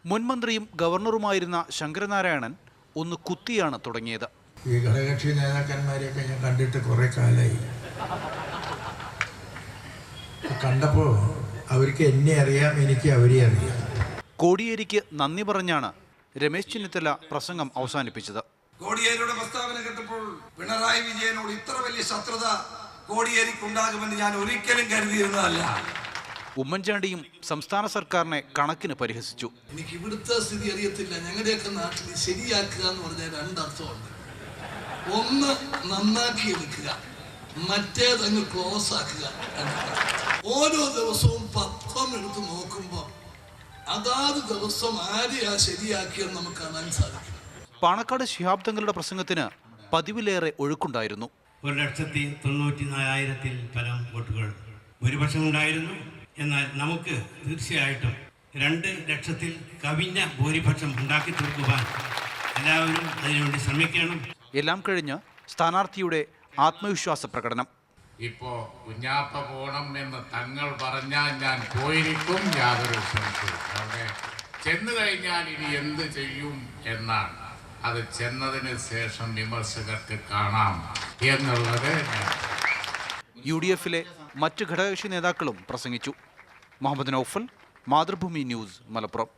മുൻമന്ത്രിയും ഗവർണറുമായിരുന്ന ശങ്കരനാരായണൻ ഒന്ന് കുത്തിയാണ് തുടങ്ങിയത്. ഈ ഘടകകക്ഷി നേതാക്കന്മാരെയൊക്കെ ഞാൻ കണ്ടിട്ട് കുറേ കാലമായി. കണ്ടപ്പോൾ അവർക്ക് എന്നെ അറിയാം, എനിക്ക് അവരെ അറിയാം. കോടിയേരിക്ക് നന്ദി പറഞ്ഞാണ് രമേശ് ചെന്നിത്തല പ്രസംഗം അവസാനിപ്പിച്ചത്. കോടിയേരിയുടെ പ്രസ്താവന കേട്ടപ്പോൾ പിണറായി വിജയനോട് ഇത്ര വലിയ ശത്രുത കോടിയേരിക്കുണ്ടാകുമെന്ന് ഞാൻ ഒരിക്കലും കരുതിയിരുന്നതല്ല. ഉമ്മൻചാണ്ടിയും സംസ്ഥാന സർക്കാരിനെ കണക്കിന് പരിഹസിച്ചു. എനിക്ക് ഇവിടുത്തെ സ്ഥിതി അറിയത്തില്ല. ഞങ്ങളുടെയൊക്കെ നാട്ടിൽ ശരിയാക്കുക എന്ന് പറഞ്ഞാൽ രണ്ടർത്ഥമുണ്ട്. ഒന്ന് നന്നാക്കി എടുക്കുക, മറ്റേതങ്ങ് ക്ലോസ് ആക്കുക. ഓരോ ദിവസവും പത്രം എടുത്ത് നോക്കുമ്പോൾ അതാത് ദിവസം ആരെയാ ശരിയാക്കിയെന്ന് നമുക്ക് കാണാൻ സാധിക്കും. പാണക്കാട് ശിഹാബ് തങ്ങളുടെ പ്രസംഗത്തിന് പതിവിലേറെ ഒഴുക്കുണ്ടായിരുന്നു. 1,94,000 പരം വോട്ടുകൾ ഭൂരിപക്ഷം ഉണ്ടായിരുന്നു. എന്നാൽ നമുക്ക് തീർച്ചയായിട്ടും 2 ലക്ഷത്തിൽ കവിഞ്ഞ ഭൂരിപക്ഷം ഉണ്ടാക്കി തീർക്കുവാൻ എല്ലാവരും അതിനുവേണ്ടി ശ്രമിക്കണം. എല്ലാം കഴിഞ്ഞ് സ്ഥാനാർത്ഥിയുടെ ആത്മവിശ്വാസ പ്രകടനം. ഇപ്പോ കുഞ്ഞാപ്പ പോണം എന്ന് തങ്ങൾ പറഞ്ഞാൽ ഞാൻ പോയിരിക്കും, യാതൊരു സംശയവും. അവിടെ ചെന്നു കഴിഞ്ഞാൽ ഇനി എന്ത് ചെയ്യും എന്നാണ്. അത് ചെന്നതിന് ശേഷം വിമർശകർക്ക് കാണാം എന്നുള്ളത്. UDF-ലെ മറ്റ് ഘടകകക്ഷി നേതാക്കളും പ്രസംഗിച്ചു. മുഹമ്മദ് നൗഫൽ, മാതൃഭൂമി ന്യൂസ്, മലപ്പുറം.